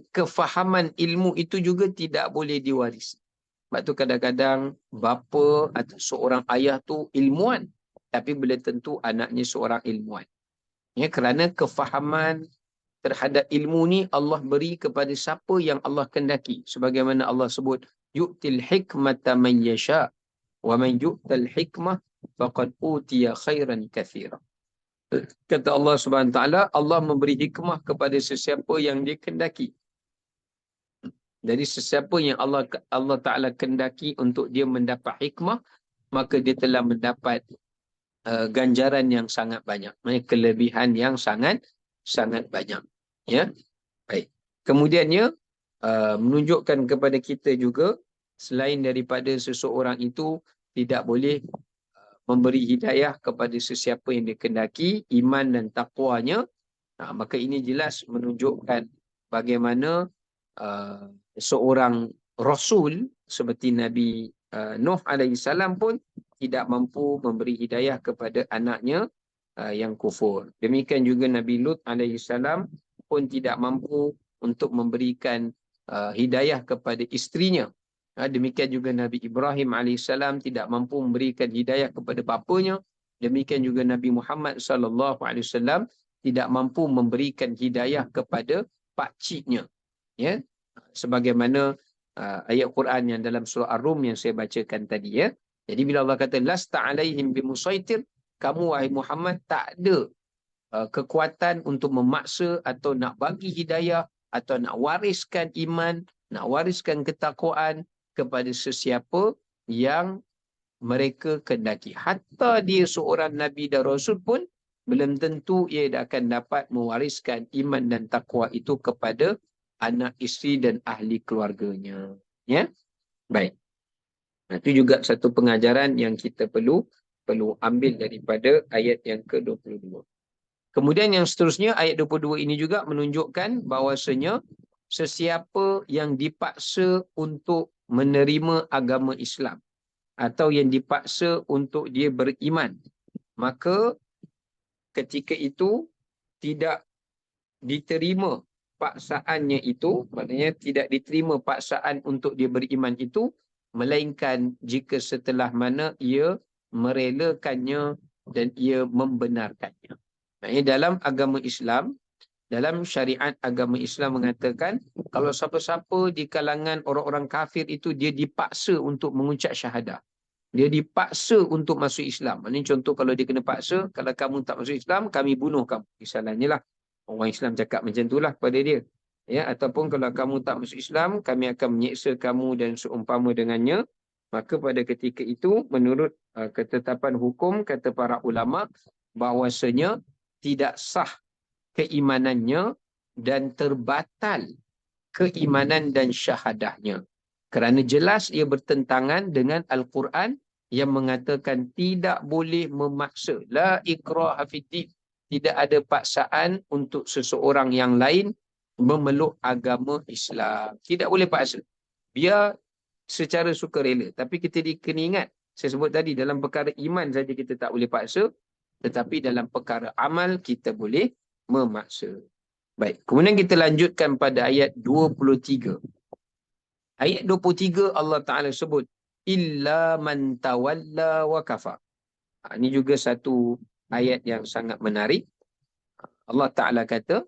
kefahaman ilmu itu juga tidak boleh diwarisi. Sebab tu kadang-kadang bapa atau seorang ayah tu ilmuwan, tapi belum tentu anaknya seorang ilmuwan. Kerana kefahaman terhadap ilmu ni Allah beri kepada siapa yang Allah kendaki. Sebagaimana Allah sebut, yu'til hikmata man yasha wa man yu'tal hikmah faqad utiya khairan katsira. Kata Allah Subhanahu Taala, Allah memberi hikmah kepada sesiapa yang dia kendaki. Jadi sesiapa yang Allah Taala kendaki untuk dia mendapat hikmah, maka dia telah mendapat ganjaran yang sangat banyak, kelebihan yang sangat banyak. Ya, baik. Kemudiannya menunjukkan kepada kita juga, selain daripada seseorang itu tidak boleh memberi hidayah kepada sesiapa yang dikendaki, iman dan takwanya, maka ini jelas menunjukkan bagaimana seorang Rasul seperti Nabi Nuh AS pun tidak mampu memberi hidayah kepada anaknya yang kufur. Demikian juga Nabi Lut AS pun tidak mampu untuk memberikan hidayah kepada isterinya. Demikian juga Nabi Ibrahim AS tidak mampu memberikan hidayah kepada bapanya. Demikian juga Nabi Muhammad SAW tidak mampu memberikan hidayah kepada pakciknya. Ya, sebagaimana ayat Quran yang dalam surah Ar-Rum yang saya bacakan tadi. Ya. Jadi bila Allah kata lasta alaihim bimusaitir, kamu wahai Muhammad tak ada kekuatan untuk memaksa atau nak bagi hidayah atau nak wariskan iman, nak wariskan ketakwaan kepada sesiapa yang mereka kendaki. Hatta dia seorang Nabi dan Rasul pun belum tentu ia akan dapat mewariskan iman dan takwa itu kepada anak isteri dan ahli keluarganya. Ya, baik. Itu juga satu pengajaran yang kita perlu ambil daripada ayat yang ke-22. Kemudian yang seterusnya, ayat 22 ini juga menunjukkan bahawasanya sesiapa yang dipaksa untuk menerima agama Islam atau yang dipaksa untuk dia beriman, maka ketika itu tidak diterima paksaannya itu, maknanya tidak diterima paksaan untuk dia beriman itu, melainkan jika setelah mana ia merelakannya dan ia membenarkannya. Maknanya dalam agama Islam, dalam syariat agama Islam mengatakan, kalau siapa-siapa di kalangan orang-orang kafir itu dia dipaksa untuk mengucap syahadah, dia dipaksa untuk masuk Islam. Maksudnya contoh kalau dia kena paksa, kalau kamu tak masuk Islam, kami bunuh kamu. Misalnya lah, orang Islam cakap macam itulah pada dia. Ya, ataupun kalau kamu tak masuk Islam, kami akan menyeksa kamu dan seumpama dengannya. Maka pada ketika itu, menurut ketetapan hukum, kata para ulama, bahawasanya tidak sah keimanannya dan terbatal keimanan dan syahadahnya. Kerana jelas ia bertentangan dengan Al-Quran yang mengatakan tidak boleh memaksa. La ikraha fiddin. Tidak ada paksaan untuk seseorang yang lain memeluk agama Islam. Tidak boleh paksa. Biar secara sukarela. Tapi kita kena ingat, saya sebut tadi, dalam perkara iman saja kita tak boleh paksa, tetapi dalam perkara amal kita boleh memaksa. Baik, kemudian kita lanjutkan pada ayat 23. Ayat 23 Allah Ta'ala sebut, illa man tawalla wa kafar. Ini juga satu ayat yang sangat menarik. Allah Ta'ala kata,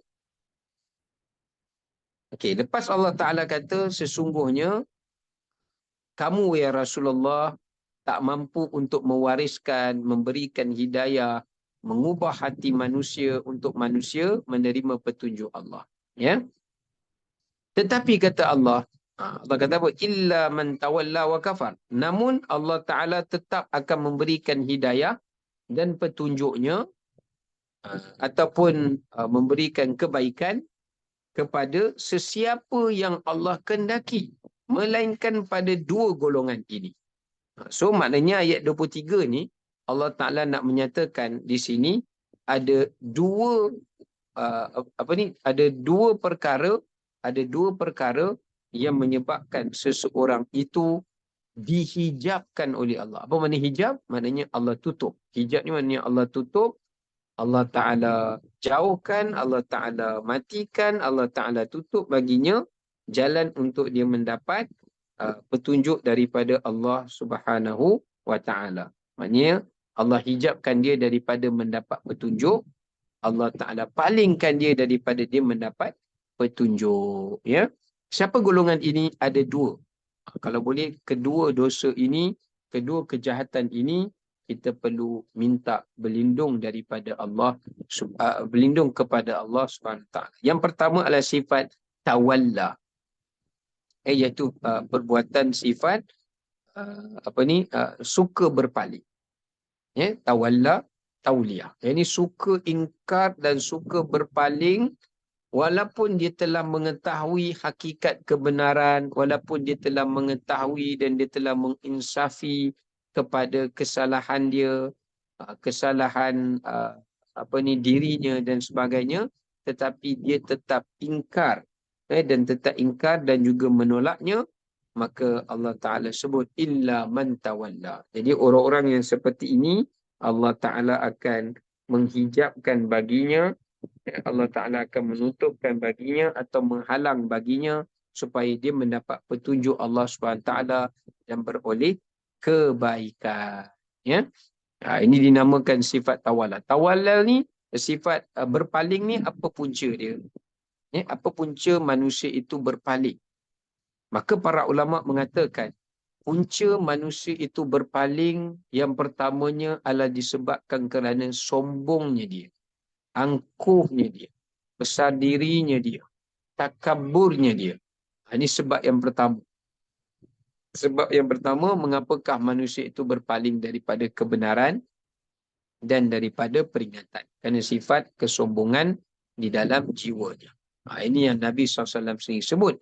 lepas Allah Ta'ala kata, sesungguhnya kamu ya Rasulullah tak mampu untuk mewariskan, memberikan hidayah, mengubah hati manusia untuk manusia menerima petunjuk Allah. Ya. Tetapi kata Allah, Allah kata apa? Illa man tawalla wa kafar. Namun Allah Ta'ala tetap akan memberikan hidayah dan petunjuknya ataupun memberikan kebaikan kepada sesiapa yang Allah kehendaki, melainkan pada dua golongan ini. So maknanya ayat 23 ni Allah Ta'ala nak menyatakan di sini ada dua ada dua perkara yang menyebabkan seseorang itu dihijabkan oleh Allah. Apa makna hijab? Maknanya Allah tutup. Hijab ni maknanya Allah tutup, Allah Ta'ala jauhkan, Allah Ta'ala matikan, Allah Ta'ala tutup baginya jalan untuk dia mendapat petunjuk daripada Allah Subhanahu wa Ta'ala. Maknanya Allah hijabkan dia daripada mendapat petunjuk, Allah Ta'ala palingkan dia daripada dia mendapat petunjuk. Ya. Siapa golongan ini? Ada dua. Kalau boleh, kedua dosa ini, kedua kejahatan ini, kita perlu minta berlindung daripada Allah, berlindung kepada Allah Subhanahu Wa Ta'ala. Yang pertama adalah sifat tawalla. Iaitu perbuatan sifat suka berpaling. Ya, tawalla, tauliyah. Ini suka ingkar dan suka berpaling walaupun dia telah mengetahui hakikat kebenaran, walaupun dia telah mengetahui dan dia telah menginsafi kepada kesalahan dia, kesalahan dirinya dan sebagainya, tetapi dia tetap ingkar dan tetap ingkar dan juga menolaknya, maka Allah Ta'ala sebut illa man tawalla. Jadi orang-orang yang seperti ini Allah Ta'ala akan menghijabkan baginya, Allah Ta'ala akan menutupkan baginya atau menghalang baginya supaya dia mendapat petunjuk Allah SWT dan beroleh kebaikan. Ya? Ini dinamakan sifat tawalla. Tawalla ni, sifat berpaling ni, apa punca dia? Ya? Apa punca manusia itu berpaling? Maka para ulama mengatakan, punca manusia itu berpaling yang pertamanya adalah disebabkan kerana sombongnya dia, angkuhnya dia, besar dirinya dia, takaburnya dia. Ini sebab yang pertama. Sebab yang pertama, mengapakah manusia itu berpaling daripada kebenaran dan daripada peringatan. Kerana sifat kesombongan di dalam jiwanya. Ini yang Nabi SAW sendiri sebut.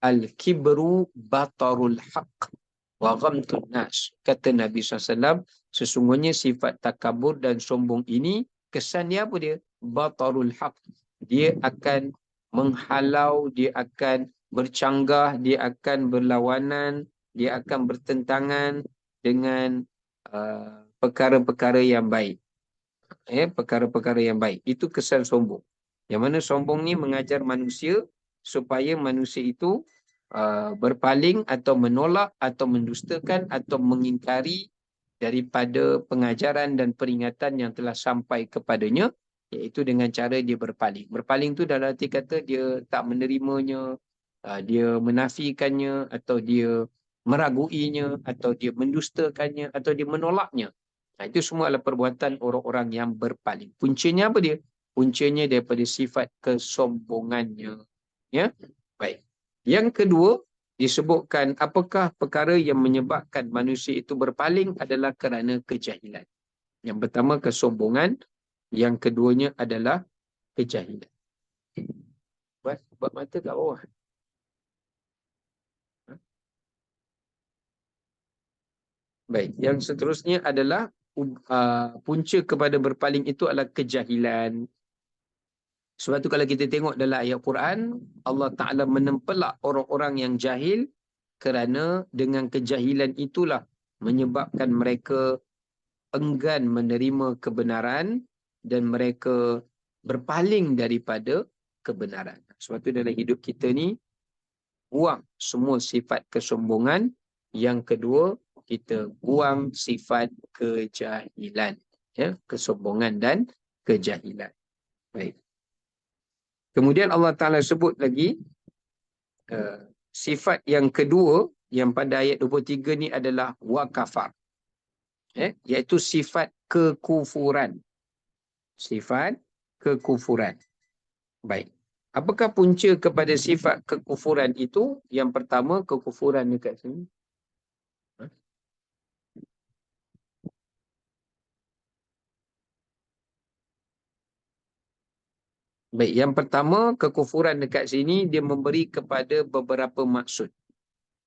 Al-kibru batarul haq wa ghamtun nas. Kata Nabi SAW, sesungguhnya sifat takabur dan sombong ini, kesan dia apa dia? Batarul haq. Dia akan menghalau, dia akan bercanggah, dia akan berlawanan, dia akan bertentangan dengan perkara-perkara yang baik. Perkara-perkara yang baik. Itu kesan sombong. Yang mana sombong ni mengajar manusia supaya manusia itu berpaling atau menolak atau mendustakan atau mengingkari daripada pengajaran dan peringatan yang telah sampai kepadanya, iaitu dengan cara dia berpaling. Berpaling tu dalam arti kata dia tak menerimanya, dia menafikannya, atau dia meraguinya, atau dia mendustakannya, atau dia menolaknya. Itu semua adalah perbuatan orang-orang yang berpaling. Puncanya apa dia? Puncanya daripada sifat kesombongannya. Ya, baik. Yang kedua, disebutkan apakah perkara yang menyebabkan manusia itu berpaling adalah kerana kejahilan. Yang pertama kesombongan, yang keduanya adalah kejahilan. Buat mata kat bawah. Baik, yang seterusnya adalah punca kepada berpaling itu adalah kejahilan. Sebab tu kalau kita tengok dalam ayat Quran, Allah Ta'ala menempelak orang-orang yang jahil kerana dengan kejahilan itulah menyebabkan mereka enggan menerima kebenaran dan mereka berpaling daripada kebenaran. Sebab tu dalam hidup kita ni, buang semua sifat kesombongan. Yang kedua, kita buang sifat kejahilan. Ya, kesombongan dan kejahilan. Baik. Kemudian Allah Ta'ala sebut lagi sifat yang kedua yang pada ayat 23 ni adalah wakafar. Iaitu sifat kekufuran. Sifat kekufuran. Baik. Apakah punca kepada sifat kekufuran itu? Yang pertama, kekufuran dekat sini. Baik, yang pertama, kekufuran dekat sini dia memberi kepada beberapa maksud.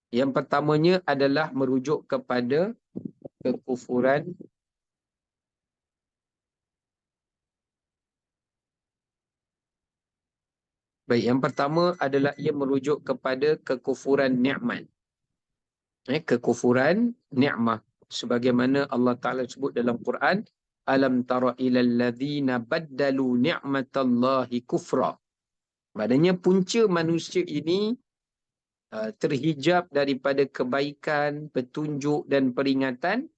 Yang pertamanya adalah merujuk kepada kekufuran baik, yang pertama adalah ia merujuk kepada kekufuran nikmat. Kekufuran nikmat. Sebagaimana Allah Ta'ala sebut dalam Quran, alam tara ilal ladzina baddalu ni'matallahi kufra. Maknanya punca manusia ini terhijab daripada kebaikan, petunjuk dan peringatan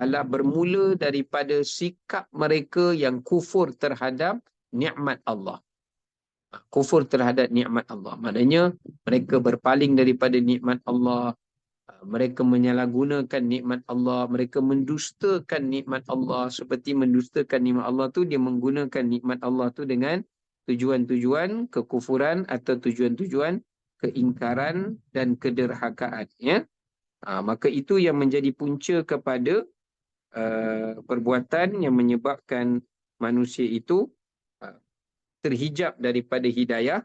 adalah bermula daripada sikap mereka yang kufur terhadap nikmat Allah. Kufur terhadap nikmat Allah. Maknanya mereka berpaling daripada nikmat Allah. Mereka menyalahgunakan nikmat Allah. Mereka mendustakan nikmat Allah. Seperti mendustakan nikmat Allah tu, dia menggunakan nikmat Allah tu dengan tujuan-tujuan kekufuran atau tujuan-tujuan keingkaran dan kederhakaan. Ya? Maka itu yang menjadi punca kepada perbuatan yang menyebabkan manusia itu terhijab daripada hidayah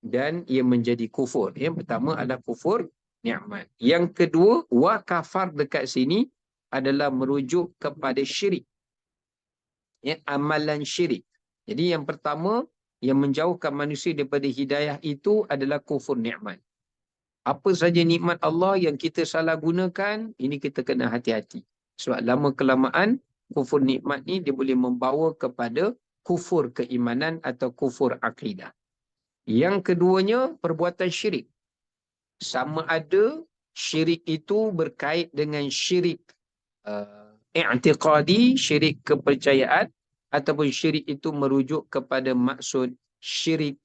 dan ia menjadi kufur. Yang pertama adalah kufur nikmat. Yang kedua, wakafar dekat sini adalah merujuk kepada syirik. Ya, amalan syirik. Jadi yang pertama, yang menjauhkan manusia daripada hidayah itu adalah kufur nikmat. Apa saja nikmat Allah yang kita salah gunakan, ini kita kena hati-hati. Sebab lama-kelamaan, kufur nikmat ni dia boleh membawa kepada kufur keimanan atau kufur akidah. Yang keduanya, perbuatan syirik. Sama ada syirik itu berkait dengan syirik i'tiqadi, syirik kepercayaan, ataupun syirik itu merujuk kepada maksud syirik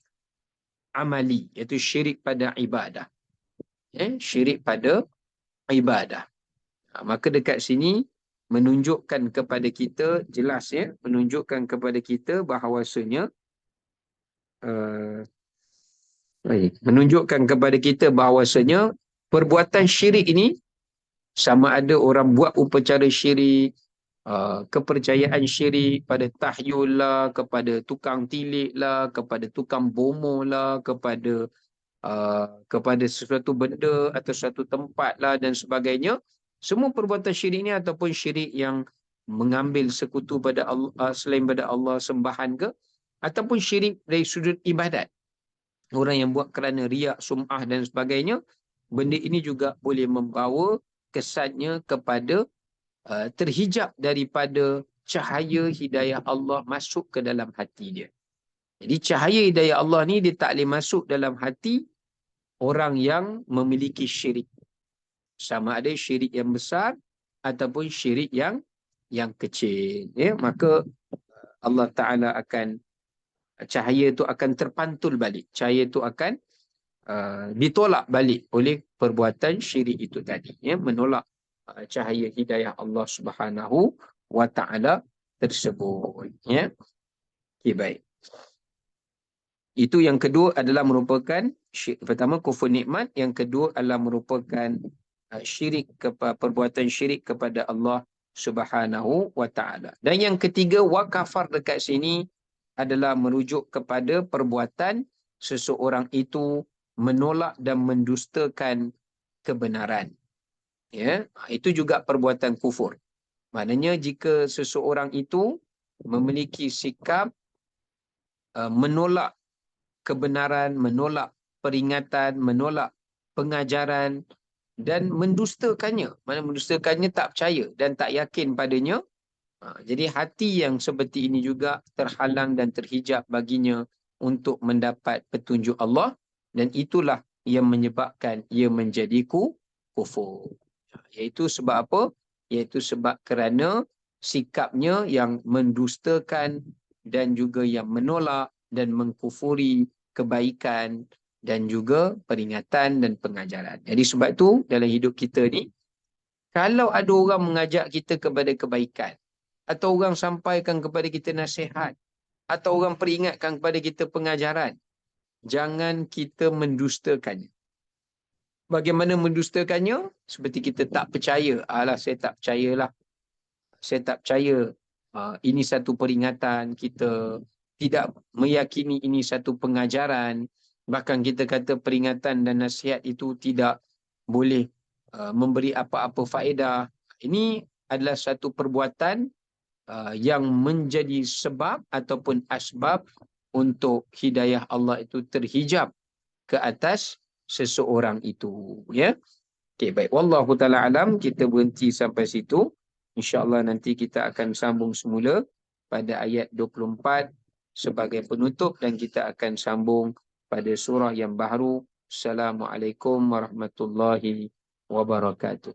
amali, iaitu syirik pada ibadah. Syirik pada ibadah. Maka dekat sini menunjukkan kepada kita, jelas ya, menunjukkan kepada kita bahawasanya menunjukkan kepada kita bahawasanya perbuatan syirik ini sama ada orang buat upacara syirik, kepercayaan syirik pada tahyul lah, kepada tukang tilik lah, kepada tukang bomo lah, kepada sesuatu benda atau suatu tempat lah dan sebagainya. Semua perbuatan syirik ni ataupun syirik yang mengambil sekutu pada Allah, selain pada Allah, sembahan ke, ataupun syirik dari sudut ibadat. Orang yang buat kerana riak, sum'ah dan sebagainya, benda ini juga boleh membawa kesannya kepada terhijab daripada cahaya hidayah Allah masuk ke dalam hati dia. Jadi cahaya hidayah Allah ni dia tak boleh masuk dalam hati orang yang memiliki syirik. Sama ada syirik yang besar ataupun syirik yang kecil. Ya, maka Allah Ta'ala akan, cahaya itu akan terpantul balik. Cahaya itu akan ditolak balik oleh perbuatan syirik itu tadi. Ya, menolak cahaya hidayah Allah Subhanahu wa Ta'ala tersebut. Ya. Okay, baik. Itu yang kedua adalah merupakan pertama kufur nikmat, yang kedua adalah merupakan syirik, perbuatan syirik kepada Allah Subhanahu wa Ta'ala. Dan yang ketiga, wakafar dekat sini adalah merujuk kepada perbuatan seseorang itu menolak dan mendustakan kebenaran. Ya, itu juga perbuatan kufur. Maknanya jika seseorang itu memiliki sikap menolak kebenaran, menolak peringatan, menolak pengajaran dan mendustakannya. Mana mendustakannya, tak percaya dan tak yakin padanya. Jadi hati yang seperti ini juga terhalang dan terhijab baginya untuk mendapat petunjuk Allah, dan itulah yang menyebabkan ia menjadi kufur. Iaitu sebab apa? Iaitu sebab kerana sikapnya yang mendustakan dan juga yang menolak dan mengkufuri kebaikan dan juga peringatan dan pengajaran. Jadi sebab tu dalam hidup kita ni, kalau ada orang mengajak kita kepada kebaikan, atau orang sampaikan kepada kita nasihat, atau orang peringatkan kepada kita pengajaran, jangan kita mendustakannya. Bagaimana mendustakannya? Seperti kita tak percaya. Alah, saya tak percayalah. Saya tak percaya ini satu peringatan. Kita tidak meyakini ini satu pengajaran. Bahkan kita kata peringatan dan nasihat itu tidak boleh memberi apa-apa faedah. Ini adalah satu perbuatan yang menjadi sebab ataupun asbab untuk hidayah Allah itu terhijab ke atas seseorang itu. Ya. Okey, baik. Wallahu ta'ala alam. Kita berhenti sampai situ. InsyaAllah nanti kita akan sambung semula pada ayat 24 sebagai penutup, dan kita akan sambung pada surah yang baru. Assalamualaikum warahmatullahi wabarakatuh.